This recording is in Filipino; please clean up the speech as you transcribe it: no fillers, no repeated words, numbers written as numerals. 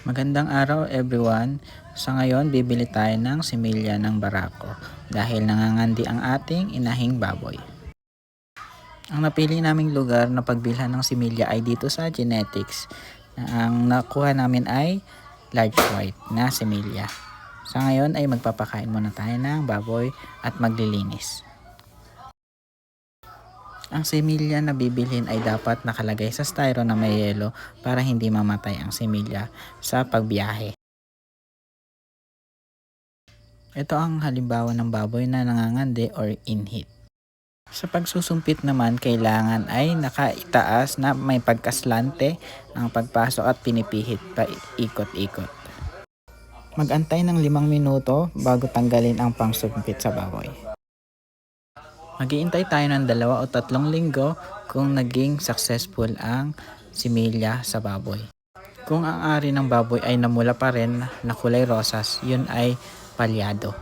Magandang araw everyone. Sa ngayon, bibili tayo ng similya ng barako dahil nangangandi ang ating inahing baboy. Ang napili naming lugar na pagbilhan ng similya ay dito sa Genetics. Ang nakuha namin ay large white na similya. Sa ngayon ay magpapakain muna tayo ng baboy at maglilinis. Ang similya na bibilhin ay dapat nakalagay sa styro na may yelo para hindi mamatay ang similya sa pagbiyahe. Ito ang halimbawa ng baboy na nangangandi or in-heat. Sa pagsusumpit naman, kailangan ay nakaitaas na may pagkaslante ang pagpasok at pinipihit pa ikot-ikot. Mag-antay ng 5 minuto bago tanggalin ang pangsumpit sa baboy. Mag-iintay tayo ng 2 o 3 linggo kung naging successful ang similya sa baboy. Kung ang ari ng baboy ay namula pa rin na kulay rosas, yun ay palyado.